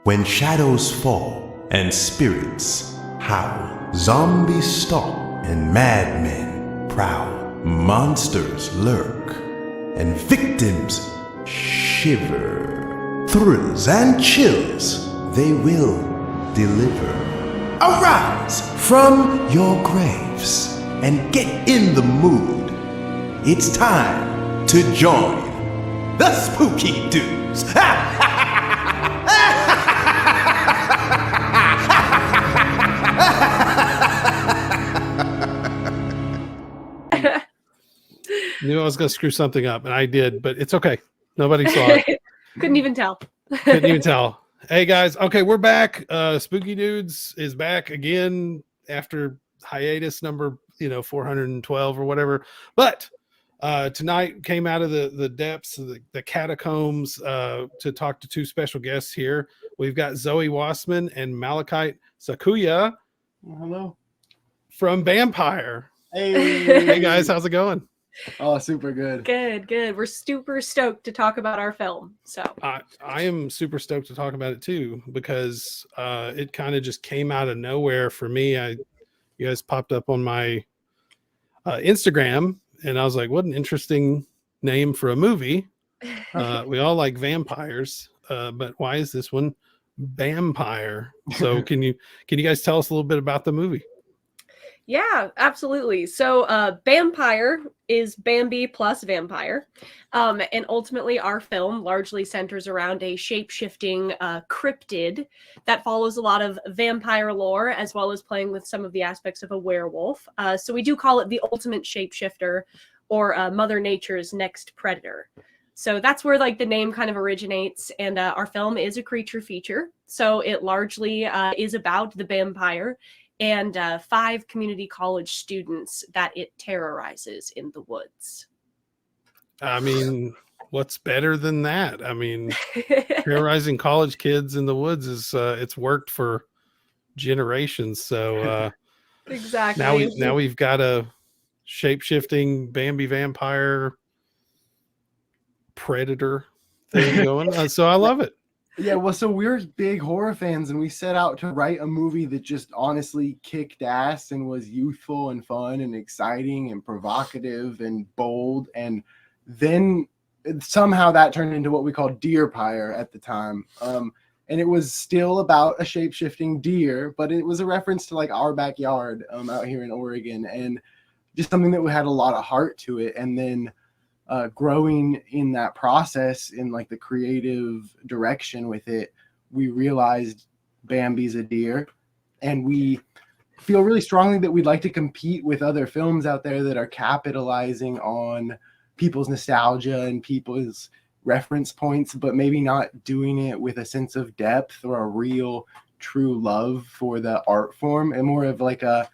When shadows fall and spirits howl, zombies stalk and madmen prowl, monsters lurk and victims shiver. Thrills and chills they will deliver. Arise from your graves and get in the mood. It's time to join the spooky dudes. Knew I was going to screw something up, and I did, but it's okay. Nobody saw it. Couldn't even tell. Couldn't even tell. Hey guys, okay, we're back. Spooky Dudes is back again after hiatus number 412 or whatever. But tonight came out of the depths of the catacombs to talk to two special guests here. We've got Zoe Wassman and Malachite Saaquya. Hello. From Bampire. Hey. Hey guys, how's it going? Oh, super good. Good. We're super stoked to talk about our film. So I am super stoked to talk about it too, because it kind of just came out of nowhere for me. You guys popped up on my Instagram, and I was like, what an interesting name for a movie. We all like vampires, but why is this one Bampire? So can you guys tell us a little bit about the movie? yeah, absolutely. So Bampire is Bambi plus vampire. And ultimately our film largely centers around a shape-shifting cryptid that follows a lot of vampire lore, as well as playing with some of the aspects of a werewolf. So we do call it the ultimate shapeshifter, or Mother Nature's next predator. So that's where like the name kind of originates. And our film is a creature feature. So it largely is about the vampire and 5 community college students that it terrorizes in the woods. I mean, what's better than that? I mean, terrorizing college kids in the woods is it's worked for generations. So Exactly. now we've got a shape-shifting Bambi vampire predator thing going. So I love it. Yeah, well, so we're big horror fans, and we set out to write a movie that just honestly kicked ass and was youthful and fun and exciting and provocative and bold. And then somehow that turned into what we called Deerpire at the time. And it was still about a shape-shifting deer, but it was a reference to like our backyard out here in Oregon, and just something that had a lot of heart to it. And then growing in that process, in like the creative direction with it, we realized Bambi's a deer, and we feel really strongly that we'd like to compete with other films out there that are capitalizing on people's nostalgia and people's reference points, but maybe not doing it with a sense of depth or a real true love for the art form, and more of like a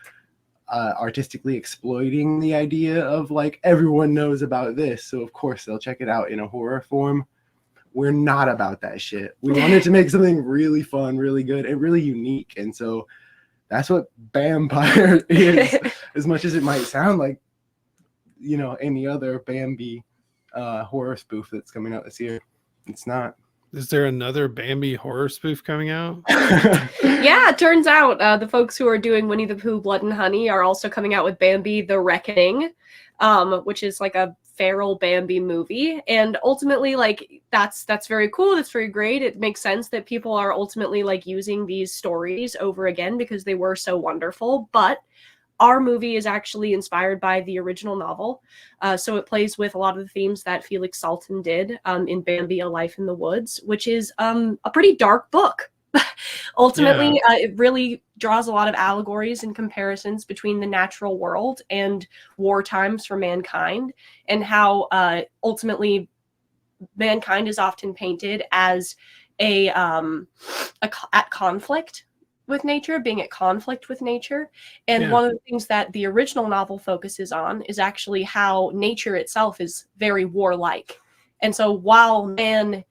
artistically exploiting the idea of like everyone knows about this, so of course they'll check it out in a horror form. We're not about that shit. We wanted to make something really fun, really good, and really unique, and so that's what Bampire is. As much as it might sound like any other Bambi horror spoof that's coming out this year, it's not. Is there another Bambi horror spoof coming out? Yeah, it turns out the folks who are doing Winnie the Pooh Blood and Honey are also coming out with Bambi the Reckoning, which is like a feral Bambi movie. And ultimately, like, that's very cool. That's very great. It makes sense that people are ultimately like using these stories over again because they were so wonderful. But our movie is actually inspired by the original novel. So it plays with a lot of the themes that Felix Salten did in Bambi, A Life in the Woods, which is a pretty dark book. Ultimately, it really draws a lot of allegories and comparisons between the natural world and war times for mankind, and how ultimately mankind is often painted as at conflict with nature, being at conflict with nature. And one of the things that the original novel focuses on is actually how nature itself is very warlike. And so while man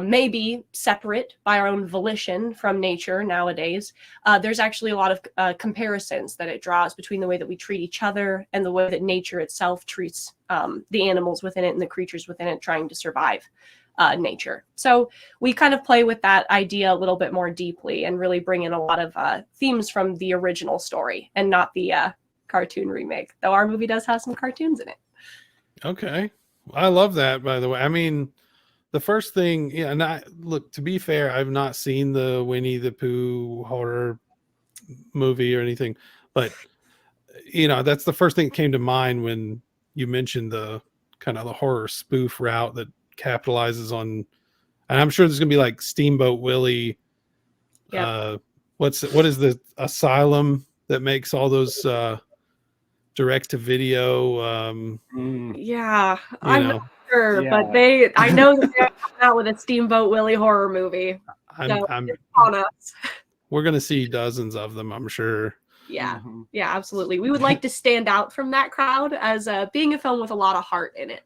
may be separate by our own volition from nature nowadays, there's actually a lot of comparisons that it draws between the way that we treat each other and the way that nature itself treats the animals within it and the creatures within it trying to survive. nature. So we kind of play with that idea a little bit more deeply and really bring in a lot of themes from the original story and not the cartoon remake, though our movie does have some cartoons in it. Okay. I love that, by the way. I mean, the first thing, yeah, and look, to be fair, I've not seen the Winnie the Pooh horror movie or anything, but that's the first thing that came to mind when you mentioned the kind of the horror spoof route that capitalizes on, and I'm sure there's gonna be like Steamboat Willie. Yep. What is the asylum that makes all those direct to video? Yeah, I'm not sure, Yeah. but I know that they're coming out with a Steamboat Willie horror movie. So it's on us. We're gonna see dozens of them, I'm sure. Yeah, yeah, absolutely. We would like to stand out from that crowd as being a film with a lot of heart in it.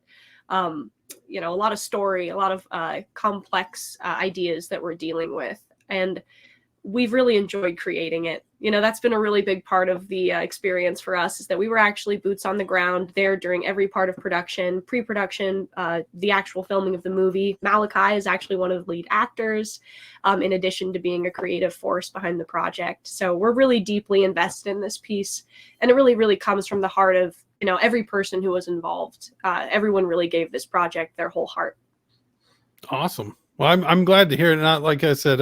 A lot of story, a lot of complex ideas that we're dealing with, and we've really enjoyed creating it. That's been a really big part of the experience for us, is that we were actually boots on the ground there during every part of production, pre-production, the actual filming of the movie. Malachite is actually one of the lead actors, in addition to being a creative force behind the project. So we're really deeply invested in this piece, and it really, really comes from the heart of, every person who was involved. Everyone really gave this project their whole heart. Awesome. Well, I'm glad to hear it. Not like I said,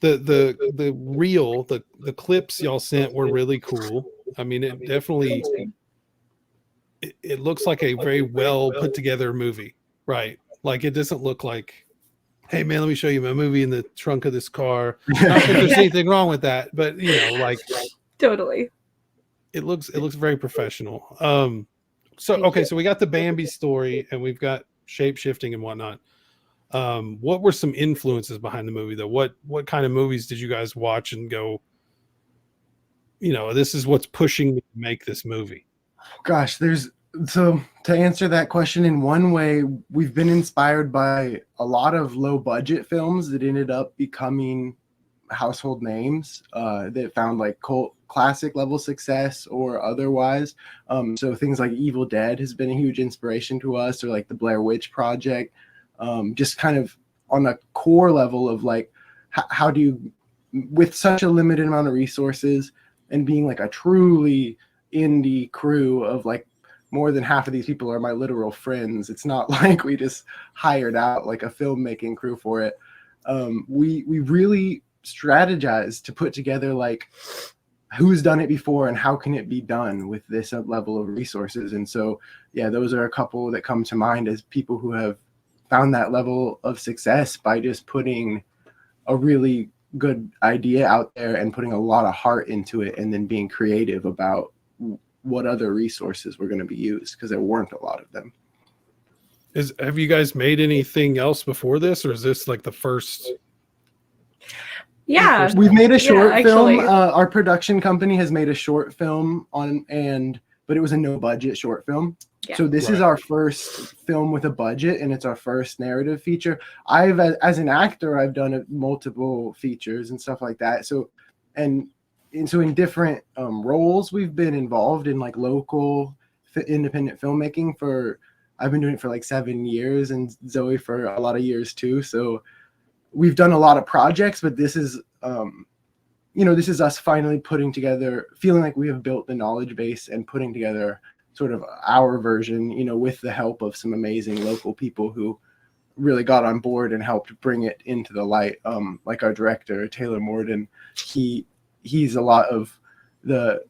the clips y'all sent were really cool. I mean, it definitely it looks like a very well put together movie, right? Like, it doesn't look like, hey man, let me show you my movie in the trunk of this car. Not that there's anything wrong with that, but like, totally. It looks very professional. So we got the Bambi story and we've got shape shifting and whatnot. What were some influences behind the movie though? What kind of movies did you guys watch and go, this is what's pushing me to make this movie? Gosh, so to answer that question in one way, we've been inspired by a lot of low budget films that ended up becoming household names that found like cult classic level success or otherwise. So things like Evil Dead has been a huge inspiration to us, or like the Blair Witch Project. Just kind of on a core level of like, how do you, with such a limited amount of resources and being like a truly indie crew of like more than half of these people are my literal friends. It's not like we just hired out like a filmmaking crew for it. We really strategized to put together like who's done it before and how can it be done with this level of resources. And so, yeah, those are a couple that come to mind as people who have found that level of success by just putting a really good idea out there and putting a lot of heart into it, and then being creative about what other resources were going to be used, because there weren't a lot of them. Have you guys made anything else before this, or is this like the first? Yeah, we've made a short film. Our production company has made a short film but it was a no budget short film. Yeah. So this is our first film with a budget, and it's our first narrative feature. As an actor, I've done multiple features and stuff like that. So in different roles, we've been involved in like local independent filmmaking I've been doing it for like 7 years, and Zoe for a lot of years too. So we've done a lot of projects, but this is this is us finally putting together, feeling like we have built the knowledge base and putting together sort of our version, with the help of some amazing local people who really got on board and helped bring it into the light. Like our director, Taylor Morden, he's a lot of the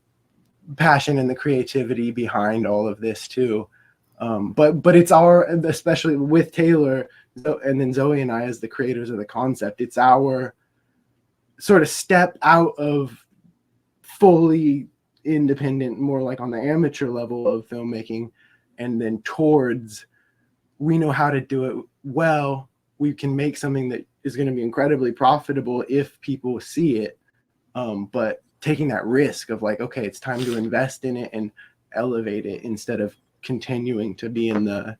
passion and the creativity behind all of this too. But it's especially with Taylor and then Zoe and I as the creators of the concept, it's our sort of step out of fully independent, more like on the amateur level of filmmaking, and then towards, we know how to do it well. We can make something that is going to be incredibly profitable if people see it. But taking that risk of like, okay, it's time to invest in it and elevate it instead of continuing to be in the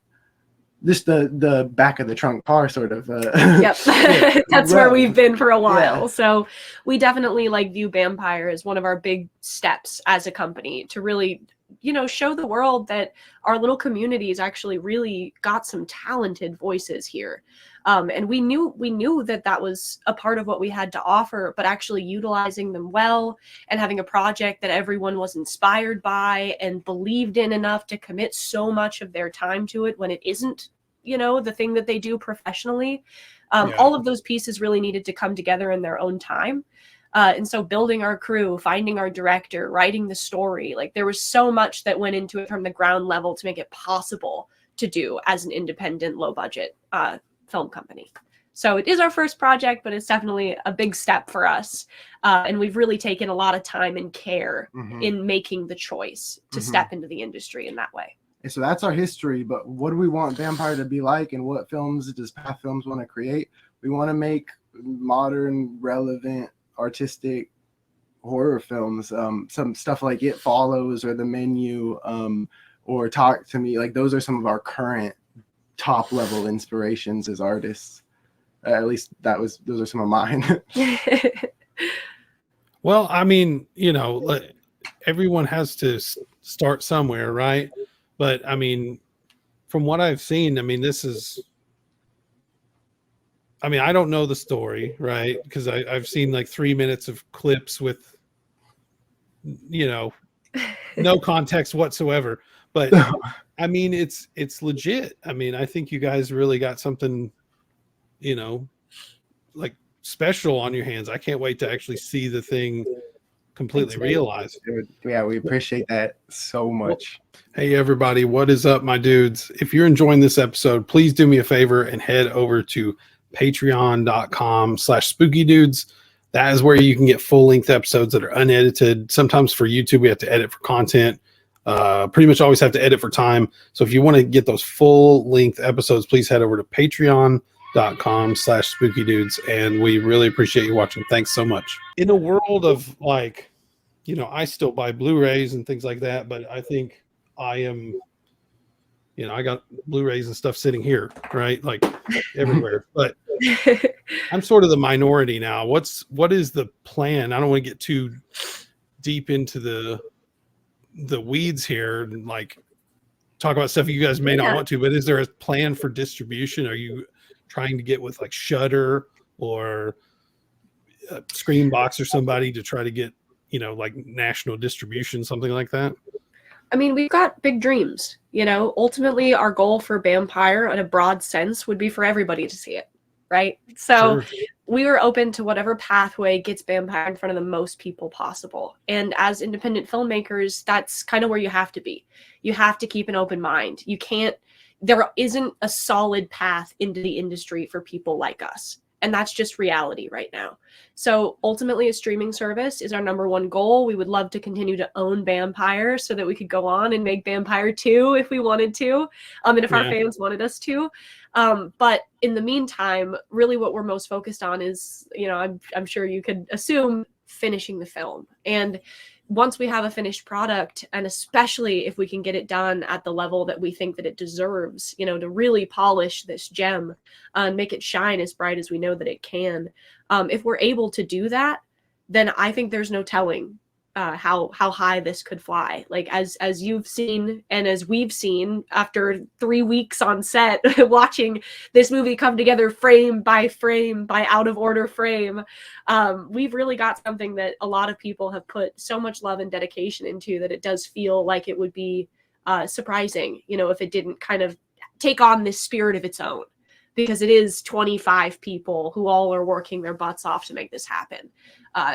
back of the trunk car sort of. Yep. That's where we've been for a while. Yeah. So we definitely view Bampire as one of our big steps as a company to really show the world that our little communities actually really got some talented voices here. And we knew that was a part of what we had to offer, but actually utilizing them well and having a project that everyone was inspired by and believed in enough to commit so much of their time to it when it isn't, the thing that they do professionally. All of those pieces really needed to come together in their own time. And so building our crew, finding our director, writing the story, like there was so much that went into it from the ground level to make it possible to do as an independent, low budget film company. So it is our first project, but it's definitely a big step for us. And we've really taken a lot of time and care in making the choice to step into the industry in that way. And so that's our history, but what do we want Bampire to be like, and what films does Path Films want to create? We want to make modern, relevant, artistic horror films, some stuff like It Follows or The Menu, or Talk to Me. Like those are some of our current top level inspirations as artists. At least those are some of mine. Well, I mean, everyone has to start somewhere, right? But I mean, from what I've seen, I mean, I don't know the story, right? Because I've seen like 3 minutes of clips with, no context whatsoever. But I mean, it's legit. I mean, I think you guys really got something, like special on your hands. I can't wait to actually see the thing completely realized. Yeah, we appreciate that so much. Hey everybody, what is up, my dudes? If you're enjoying this episode, please do me a favor and head over to patreon.com/spookydudes. That is where you can get full-length episodes that are unedited. Sometimes for YouTube, we have to edit for content. Pretty much always have to edit for time. So if you want to get those full-length episodes, please head over to patreon.com/spookydudes. And we really appreciate you watching. Thanks so much. In a world of like, I still buy Blu-rays and things like that, but I think I am, I got Blu-rays and stuff sitting here, right? Like everywhere. But I'm sort of the minority now. What is the plan? I don't want to get too deep into the weeds here and like talk about stuff you guys may not want to, but is there a plan for distribution? Are you trying to get with like Shudder or Screenbox or somebody to try to get, like national distribution, something like that? I mean, we've got big dreams, ultimately our goal for Bampire in a broad sense would be for everybody to see it. Right. So we were open to whatever pathway gets Bampire in front of the most people possible. And as independent filmmakers, that's kind of where you have to be. You have to keep an open mind. There isn't a solid path into the industry for people like us. And that's just reality right now. So ultimately, a streaming service is our number one goal. We would love to continue to own Bampire so that we could go on and make Bampire 2 if we wanted to, and if our fans wanted us to. But in the meantime, really what we're most focused on is, I'm sure you could assume, finishing the film. And once we have a finished product, and especially if we can get it done at the level that we think that it deserves, to really polish this gem and make it shine as bright as we know that it can. If we're able to do that, then I think there's no telling how high this could fly. Like as you've seen and as we've seen after 3 weeks on set watching this movie come together frame by out of order frame, we've really got something that a lot of people have put so much love and dedication into that it does feel like it would be surprising, if it didn't kind of take on this spirit of its own, because it is 25 people who all are working their butts off to make this happen.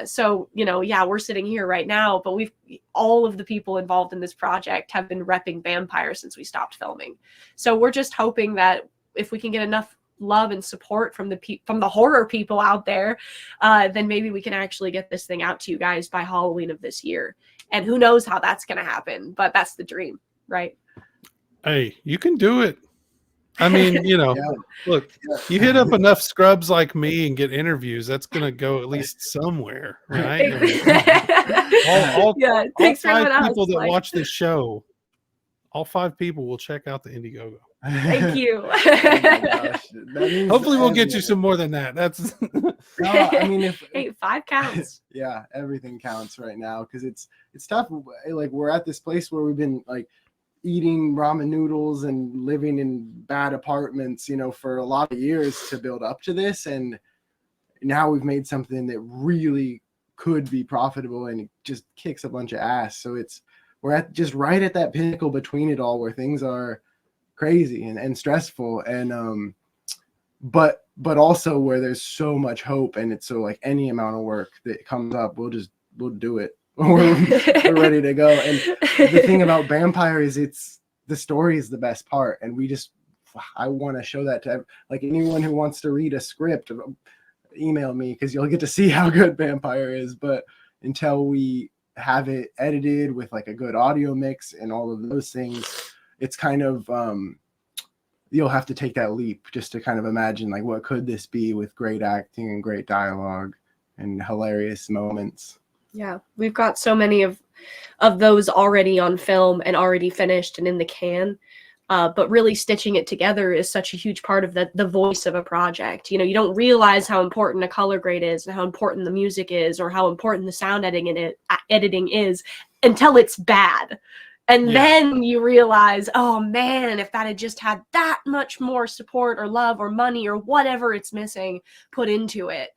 So, we're sitting here right now, but all of the people involved in this project have been repping Bampire since we stopped filming. So we're just hoping that if we can get enough love and support from the horror people out there, then maybe we can actually get this thing out to you guys by Halloween of this year. And who knows how that's going to happen, but that's the dream, right? Hey, you can do it. I mean, look, you hit up enough scrubs like me and get interviews, that's going to go at least somewhere, right? all thanks for five having us, people that Mike. watch this show, all 5 people will check out the Indiegogo. Thank you. Oh my gosh, that means Hopefully, we'll get you everything. some more than that. That's No, I mean, if Hey, 5 counts. yeah, everything counts right now because it's tough. Like we're at this place where we've been like eating ramen noodles and living in bad apartments, for a lot of years to build up to this, and now we've made something that really could be profitable and it just kicks a bunch of ass. So we're at just right at that pinnacle between it all where things are crazy and stressful and but also where there's so much hope, and it's so like any amount of work that comes up, we'll do it. we're ready to go. And the thing about Bampire is the story is the best part, and I want to show that to like anyone who wants to read a script, email me because you'll get to see how good Bampire is. But until we have it edited with like a good audio mix and all of those things, it's kind of you'll have to take that leap just to kind of imagine like what could this be with great acting and great dialogue and hilarious moments. Yeah, we've got so many of those already on film and already finished and in the can. But really stitching it together is such a huge part of the voice of a project. You don't realize how important a color grade is and how important the music is or how important the sound editing is until it's bad. And then you realize, oh man, if that had just had that much more support or love or money or whatever it's missing put into it,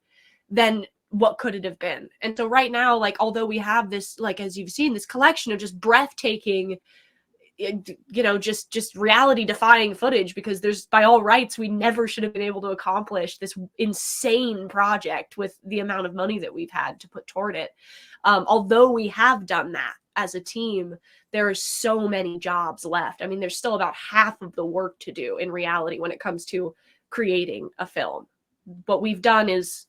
then what could it have been? And so right now, like, although we have this, like, as you've seen, this collection of just breathtaking, just reality defying footage, because there's, by all rights, we never should have been able to accomplish this insane project with the amount of money that we've had to put toward it. Although we have done that as a team, there are so many jobs left. I mean, there's still about half of the work to do in reality when it comes to creating a film. What we've done is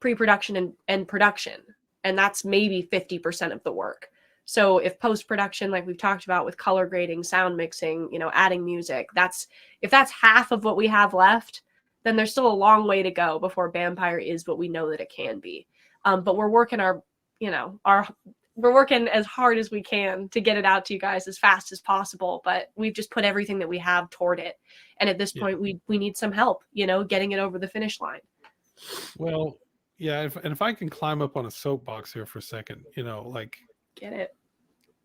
pre-production and production, and that's maybe 50% of the work. So if post-production, like we've talked about with color grading, sound mixing, adding music, if that's half of what we have left, then there's still a long way to go before Bampire is what we know that it can be. But we're working we're working as hard as we can to get it out to you guys as fast as possible, but we've just put everything that we have toward it. And at this point, we need some help, getting it over the finish line. Well, yeah. If I can climb up on a soapbox here for a second, Get it.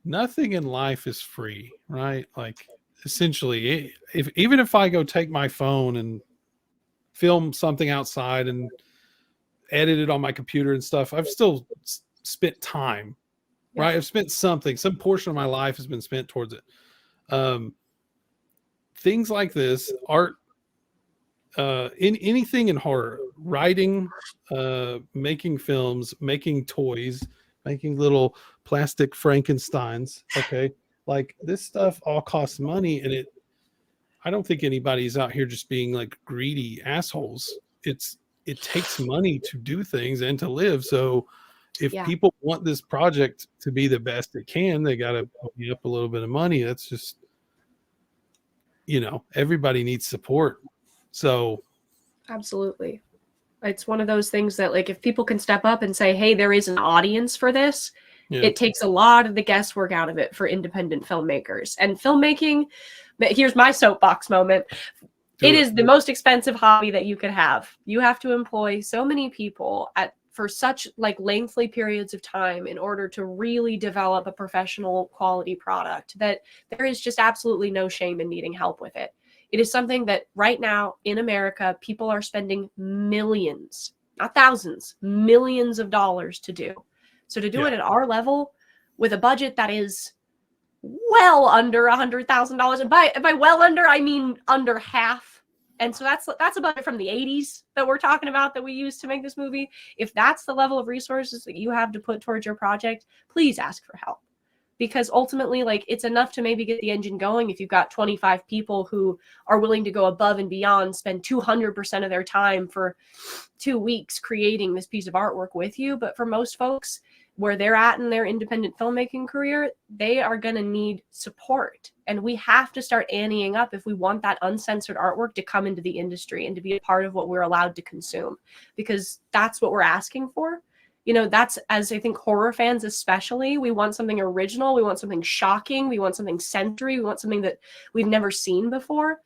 Nothing in life is free, right? Like essentially, even if I go take my phone and film something outside and edit it on my computer and stuff, I've still spent time. Right, I've spent some portion of my life has been spent towards it. Things like this, art, in anything in horror, writing, making films, making toys, making little plastic Frankensteins. Okay, like this stuff all costs money, and I don't think anybody's out here just being like greedy assholes. It takes money to do things and to live. So if people want this project to be the best it can, they got to pay up a little bit of money. That's just, everybody needs support. So Absolutely. It's one of those things that, like, if people can step up and say, hey, there is an audience for this, it takes a lot of the guesswork out of it for independent filmmakers. And filmmaking, here's my soapbox moment. It is the most expensive hobby that you could have. You have to employ so many people for such like lengthy periods of time in order to really develop a professional quality product that there is just absolutely no shame in needing help with it. It is something that right now in America, people are spending millions, not thousands, millions of dollars to do. So to do it at our level with a budget that is well under $100,000, and by well under, I mean under half. And so that's a budget from the 80s that we're talking about that we used to make this movie. If that's the level of resources that you have to put towards your project, please ask for help. Because ultimately, like, it's enough to maybe get the engine going if you've got 25 people who are willing to go above and beyond, spend 200% of their time for 2 weeks creating this piece of artwork with you. But for most folks, where they're at in their independent filmmaking career, they are going to need support. And we have to start anteing up if we want that uncensored artwork to come into the industry and to be a part of what we're allowed to consume, because that's what we're asking for. You know, that's, as I think horror fans especially, we want something original, we want something shocking, we want something sensory, we want something that we've never seen before.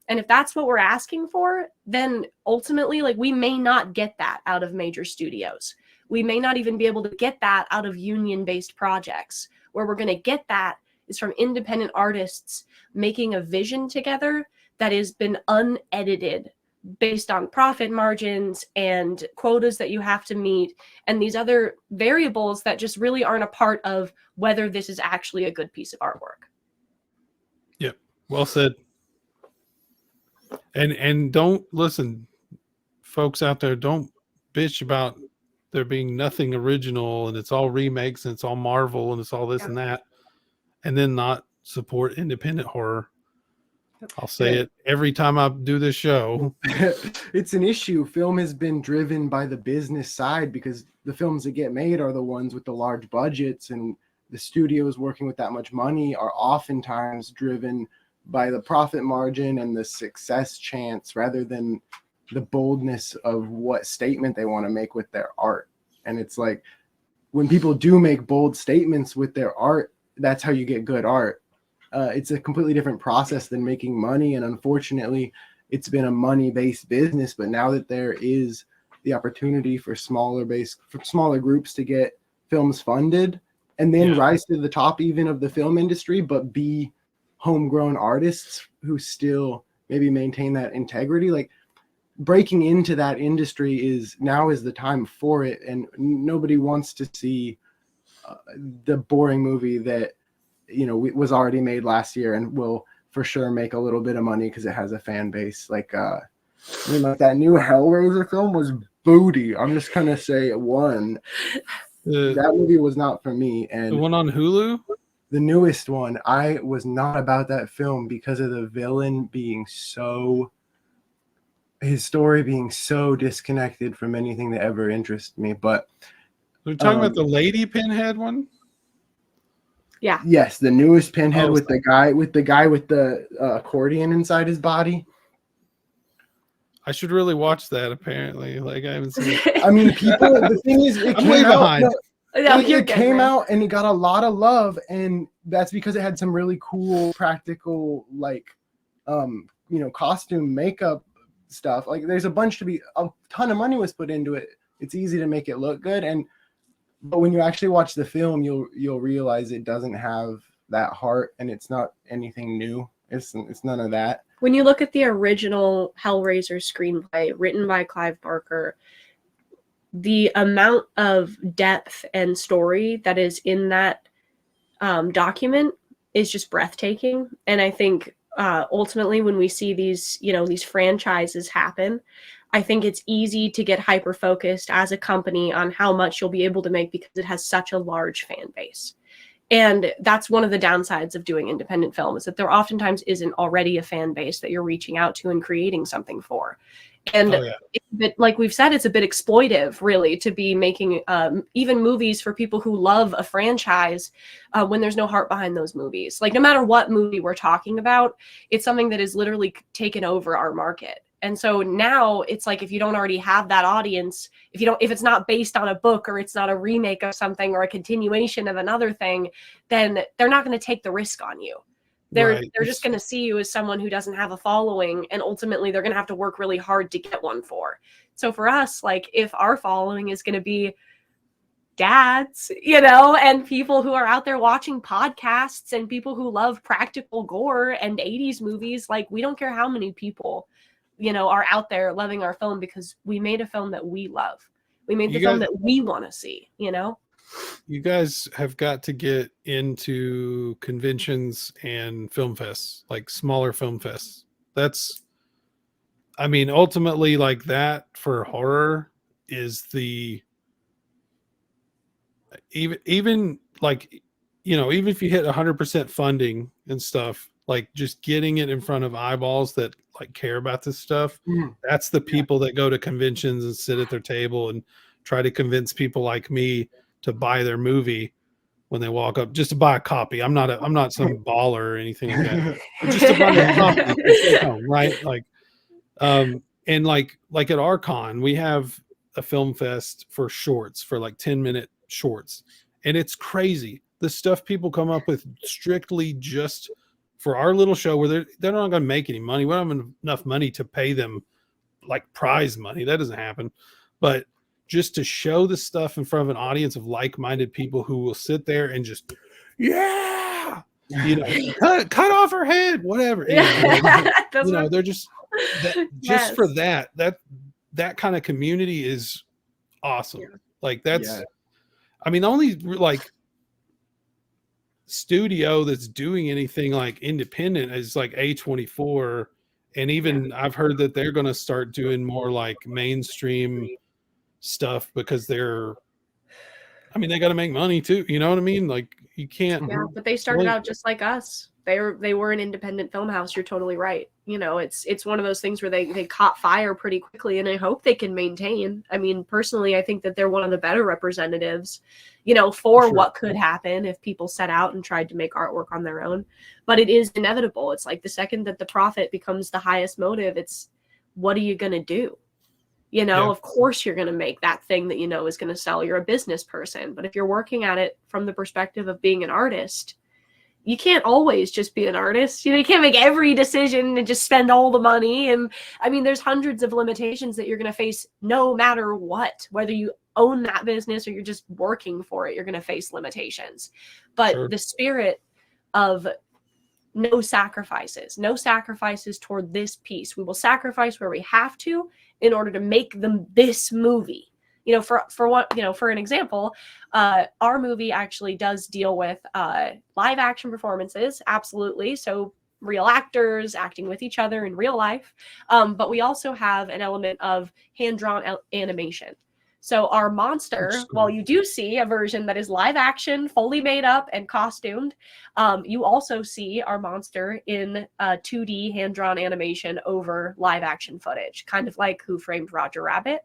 And if that's what we're asking for, then ultimately, like, we may not get that out of major studios. We may not even be able to get that out of union-based projects. Where we're going to get that is from independent artists making a vision together that has been unedited based on profit margins and quotas that you have to meet and these other variables that just really aren't a part of whether this is actually a good piece of artwork. Yep. Well said. And don't listen, folks out there, don't bitch about there being nothing original and it's all remakes and it's all Marvel and it's all this and that, and then not support independent horror. I'll say it every time I do this show. It's an issue. Film has been driven by the business side because the films that get made are the ones with the large budgets, and the studios working with that much money are oftentimes driven by the profit margin and the success chance rather than the boldness of what statement they want to make with their art. And it's like, when people do make bold statements with their art, that's how you get good art. It's a completely different process than making money. And unfortunately, it's been a money-based business. But now that there is the opportunity for smaller groups to get films funded and then rise to the top even of the film industry, but be homegrown artists who still maybe maintain that integrity, like breaking into that industry is the time for it. And nobody wants to see the boring movie that, you know, was already made last year and will for sure make a little bit of money because it has a fan base. Like, like that new Hellraiser film was booty. I'm just gonna say one. That movie was not for me. And the one on Hulu, the newest one, I was not about that film because of the villain being his story being so disconnected from anything that ever interested me. But we're talking about the Lady Pinhead one. Yeah. Yes, the newest Pinhead with the guy with the accordion inside his body. I should really watch that. Apparently, like I haven't seen it. I mean, people. The thing is, it came out. It came out and it got a lot of love, and that's because it had some really cool, practical, like, costume makeup stuff. Like, there's a ton of money was put into it. It's easy to make it look good, but when you actually watch the film, you'll realize it doesn't have that heart, and it's not anything new. It's none of that. When you look at the original Hellraiser screenplay written by Clive Barker, the amount of depth and story that is in that document is just breathtaking. And I think ultimately when we see these franchises happen, I think it's easy to get hyper-focused as a company on how much you'll be able to make because it has such a large fan base. And that's one of the downsides of doing independent film, is that there oftentimes isn't already a fan base that you're reaching out to and creating something for. And like we've said, it's a bit exploitive, really, to be making even movies for people who love a franchise when there's no heart behind those movies. Like, no matter what movie we're talking about, it's something that is literally taken over our market. And so now it's like, if you don't already have that audience, if it's not based on a book or it's not a remake of something or a continuation of another thing, then they're not going to take the risk on you. They're just going to see you as someone who doesn't have a following, and ultimately they're going to have to work really hard to get one for. So for us, like, if our following is going to be dads, and people who are out there watching podcasts and people who love practical gore and 80s movies, like, we don't care how many people are out there loving our film because we made a film that we love. We made the film that we want to see, You guys have got to get into conventions and film fests, like smaller film fests. Ultimately, like, that for horror is even like, even if you hit 100% funding and stuff, like, just getting it in front of eyeballs that like care about this stuff. That's the people that go to conventions and sit at their table and try to convince people like me to buy their movie when they walk up, just to buy a copy. I'm not some baller or anything like that. Just to buy a copy to take home, right? Like, and like at our con, we have a film fest for shorts, for like 10-minute shorts. And it's crazy. The stuff people come up with strictly just for our little show, where they're not going to make any money. We don't have enough money to pay them like prize money. That doesn't happen. But just to show the stuff in front of an audience of like-minded people who will sit there and just, yeah, you know, cut off her head, whatever. You know, they're just just for that kind of community is awesome. Like that's, I mean, the only like studio that's doing anything like independent is like A24, and even I've heard that they're going to start doing more like mainstream stuff because they got to make money too, you know what I mean? Like you can't. Yeah, but they started out just like us. They were an independent film house. You're totally right. You know, it's one of those things where they caught fire pretty quickly, and I hope they can maintain. I mean, personally, I think that they're one of the better representatives, you know, for what could happen if people set out and tried to make artwork on their own. But it is inevitable. It's like the second that the profit becomes the highest motive, it's what are you going to do? You know, of course you're going to make that thing that you know is going to sell. You're a business person. But if you're working at it from the perspective of being an artist, you can't always just be an artist. You know, you can't make every decision and just spend all the money. And I mean, there's hundreds of limitations that you're going to face no matter what, whether you own that business or you're just working for it, you're going to face limitations. But the spirit of no sacrifices toward this piece. We will sacrifice where we have to in order to make this movie. You know, for what, you know, for an example, our movie actually does deal with live action performances. Absolutely. So real actors acting with each other in real life. But we also have an element of hand-drawn animation. So our monster, while you do see a version that is live action, fully made up and costumed, you also see our monster in 2D hand-drawn animation over live action footage, kind of like Who Framed Roger Rabbit.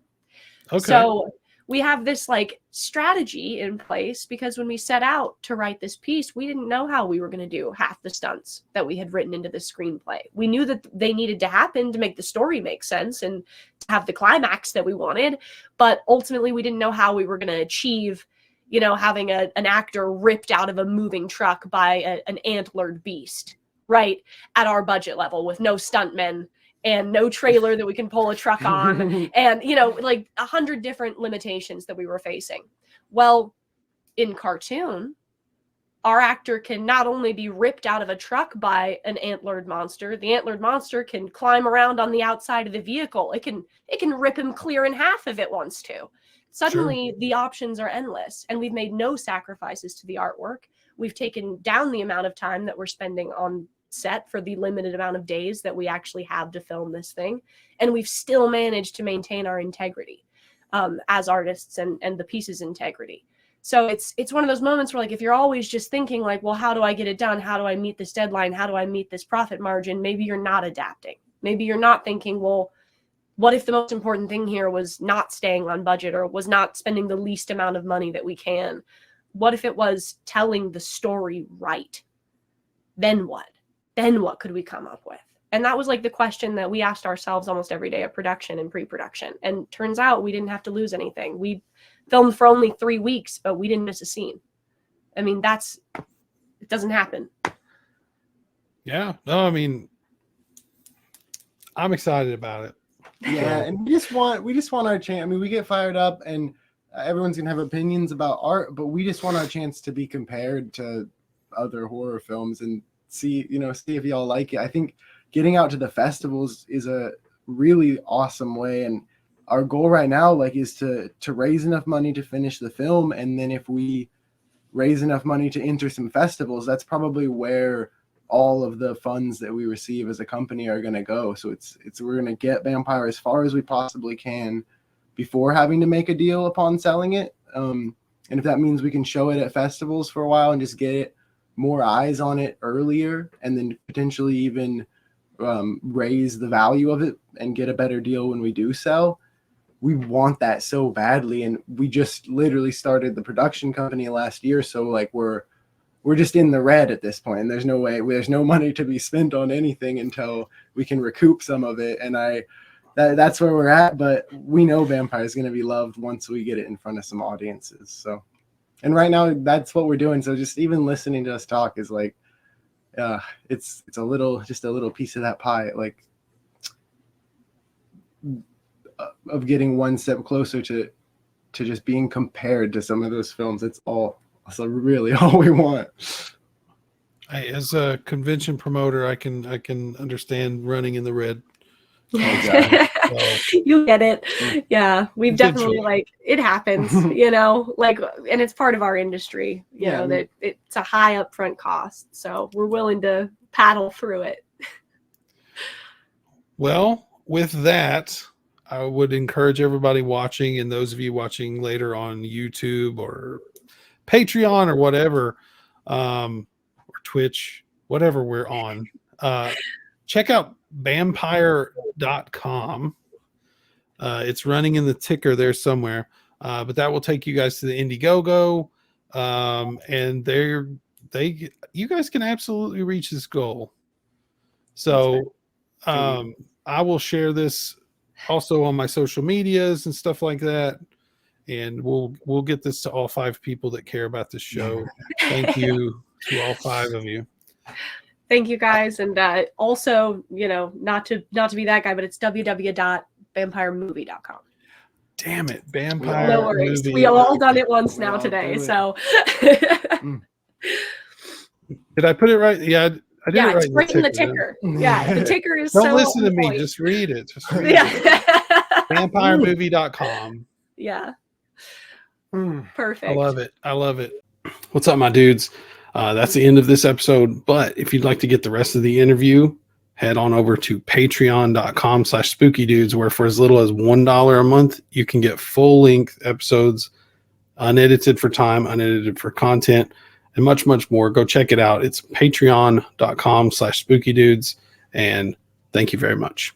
Okay. So we have this like strategy in place because when we set out to write this piece, we didn't know how we were going to do half the stunts that we had written into the screenplay. We knew that they needed to happen to make the story make sense and to have the climax that we wanted. But ultimately, we didn't know how we were going to achieve, you know, having an actor ripped out of a moving truck by an antlered beast, right? At our budget level with no stuntmen and no trailer that we can pull a truck on, and, you know, like 100 different limitations that we were facing. Well, in cartoon, our actor can not only be ripped out of a truck by an antlered monster, the antlered monster can climb around on the outside of the vehicle. It can rip him clear in half if it wants to. Suddenly, the options are endless, and we've made no sacrifices to the artwork. We've taken down the amount of time that we're spending on set for the limited amount of days that we actually have to film this thing, and we've still managed to maintain our integrity as artists and the piece's integrity. So it's one of those moments where, like, if you're always just thinking like, well, how do I get it done, how do I meet this deadline, how do I meet this profit margin, maybe you're not adapting. Maybe you're not thinking, well, what if the most important thing here was not staying on budget or was not spending the least amount of money that we can? What if it was telling the story right? Then what? Then what could we come up with? And that was like the question that we asked ourselves almost every day of production and pre-production. And turns out we didn't have to lose anything. We filmed for only 3 weeks, but we didn't miss a scene. I mean, it doesn't happen. Yeah. No, I mean, I'm excited about it. Yeah, and we just want our chance. I mean, we get fired up and everyone's gonna have opinions about art, but we just want our chance to be compared to other horror films and see if y'all like it. I think getting out to the festivals is a really awesome way, and our goal right now, like, is to raise enough money to finish the film, and then if we raise enough money to enter some festivals, that's probably where all of the funds that we receive as a company are going to go. So we're going to get Bampire as far as we possibly can before having to make a deal upon selling it, and if that means we can show it at festivals for a while and just get it more eyes on it earlier, and then potentially even raise the value of it and get a better deal when we do sell. We want that so badly, and we just literally started the production company last year, so like we're just in the red at this point, and there's no money to be spent on anything until we can recoup some of it. And that's where we're at. But we know Bampire is going to be loved once we get it in front of some audiences. So, and right now that's what we're doing. So just even listening to us talk is like, it's a little piece of that pie, like of getting one step closer to just being compared to some of those films. That's really all we want. As a convention promoter, I can understand running in the red. You get it. Yeah, we've definitely, like, it happens, you know, like, and it's part of our industry, you know, that it's a high upfront cost. So we're willing to paddle through it. Well, with that, I would encourage everybody watching, and those of you watching later on YouTube or Patreon or whatever, or Twitch, whatever we're on, check out Bampire.com. It's running in the ticker there somewhere, but that will take you guys to the Indiegogo, and you guys can absolutely reach this goal. So I will share this also on my social medias and stuff like that, and we'll get this to all 5 people that care about this show. Thank you to all 5 of you. Thank you guys. And also, you know, not to be that guy, but it's www.bampiremovie.com. Damn it, Bampire. No worries. Movie. We all done it once now today. So did I put it right? Yeah, I did it right. It's right in the ticker. Yeah, the ticker is Don't so listen to me, point. just read it. Just read it. Bampiremovie.com. Yeah. Perfect. I love it. What's up, my dudes? That's the end of this episode. But if you'd like to get the rest of the interview, head on over to patreon.com/spookydudes, where for as little as $1 a month, you can get full-length episodes, unedited for time, unedited for content, and much, much more. Go check it out. It's patreon.com/spookydudes. And thank you very much.